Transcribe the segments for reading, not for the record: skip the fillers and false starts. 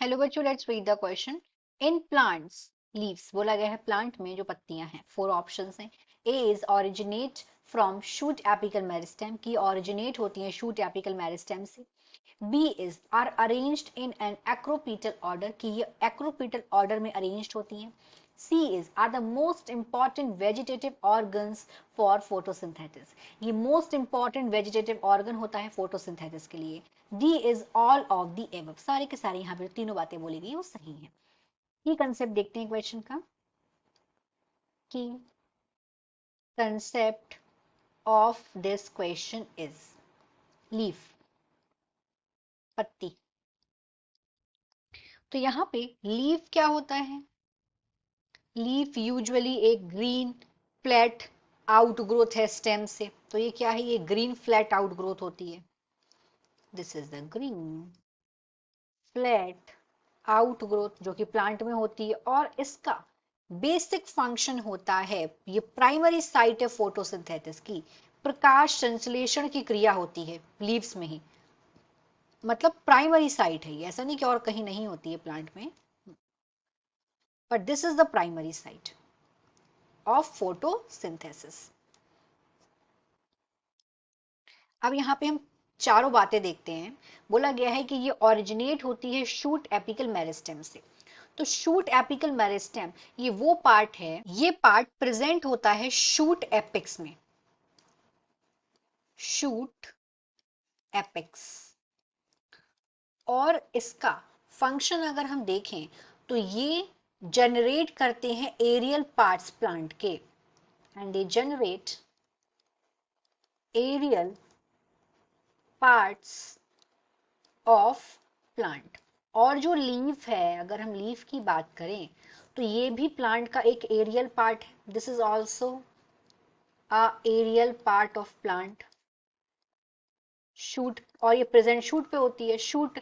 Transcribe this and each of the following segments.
Hello बच्चों, let's read the question. In plants, leaves बोला गया है, प्लांट में जो पत्तियां हैं, फोर ऑप्शंस हैं। A is originate from shoot apical meristem, की ऑरिजिनेट होती है शूट एपिकल मेरिस्टेम से। B is are arranged in an acropetal order, की ये एक्रोपीटल ऑर्डर में अरेंज्ड होती हैं। C is are the most important vegetative organs for photosynthesis, ये मोस्ट इंपॉर्टेंट वेजिटेटिव ऑर्गन होता है फोटोसिंथेसिस के लिए। D is all of the above, सारे के सारे यहाँ पे तीनों बातें बोली गई वो सही है। ये कंसेप्ट देखते हैं क्वेश्चन का, कि concept of this question is leaf, पत्ती। तो यहाँ पे लीफ क्या होता है? लीफ यूजुअली एक ग्रीन फ्लैट आउटग्रोथ है स्टेम से। तो ये क्या है? ये ग्रीन फ्लैट आउटग्रोथ होती है। This is the green flat outgrowth जो कि प्लांट में होती है, और इसका बेसिक फंक्शन होता है, ये प्राइमरी साइट है फोटोसिंथेसिस की, प्रकाश संश्लेषण की क्रिया होती है लीव्स में ही। मतलब प्राइमरी साइट है ये, ऐसा नहीं कि और कहीं नहीं होती है प्लांट में, but this is the primary site of photosynthesis. अब यहाँ पे हम चारों बातें देखते हैं। बोला गया है कि ये ओरिजिनेट होती है शूट एपिकल मेरिस्टेम से। तो शूट एपिकल मेरिस्टेम ये वो पार्ट है, ये पार्ट प्रेजेंट होता है शूट एपिक्स में, शूट एपिक्स। और इसका फंक्शन अगर हम देखें तो ये जनरेट करते हैं एरियल पार्ट्स प्लांट के, and they generate aerial parts of plant. और जो लीफ है, अगर हम लीफ की बात करें तो ये भी प्लांट का एक एरियल पार्ट है। This is also a aerial part of plant. Shoot, और ये प्रेजेंट शूट पे होती है, शूट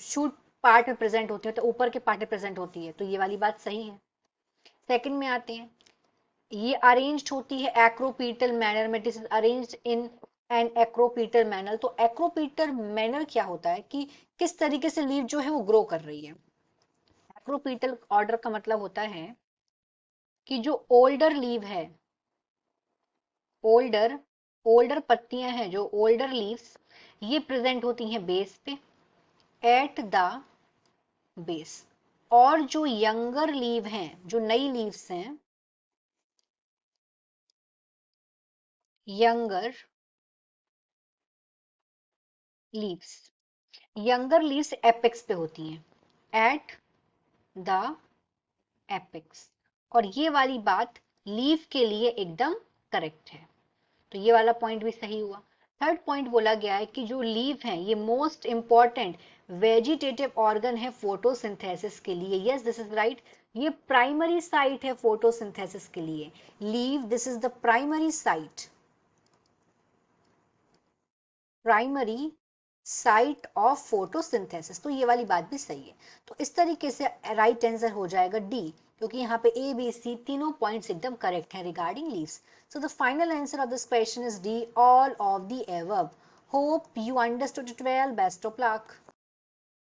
शूट पार्ट में प्रेजेंट होती है, तो ऊपर के पार्ट में प्रेजेंट होती है, तो ये वाली बात सही है। सेकंड में आते हैं, ये अरेंज्ड होती है एक्रोपीटल मैनर में। This is arranged in an acropetal manner. तो एक्रोपीटल मैनर क्या होता है कि किस तरीके से लीफ जो है वो ग्रो कर रही है। एक्रोपीटल ऑर्डर का मतलब होता है कि जो ओल्डर लीव है, ओल्डर ओल्डर पत्तियां हैं, जो ओल्डर लीव्स, ये प्रेजेंट होती हैं बेस पे, एट द बेस। और जो यंगर लीव हैं, जो नई लीव्स हैं, younger leaves, younger leaves apex पे होती हैं, एट द एपेक्स। और ये वाली बात लीफ के लिए एकदम करेक्ट है, तो ये वाला पॉइंट भी सही हुआ। थर्ड पॉइंट बोला गया है कि जो लीफ है ये मोस्ट इंपॉर्टेंट वेजिटेटिव ऑर्गन है फोटोसिंथेसिस के लिए। Yes, this is right. ये प्राइमरी साइट है फोटोसिंथेसिस के लिए। Leave, this is the primary site, primary site of photosynthesis. तो ये वाली बात भी सही है। तो इस तरीके से राइट आंसर हो जाएगा डी, क्योंकि यहाँ पे ए बी सी तीनों पॉइंट्स एकदम करेक्ट हैं regarding leaves. So the final answer of this question is D, all of the above. Hope you understood it well. Best of luck.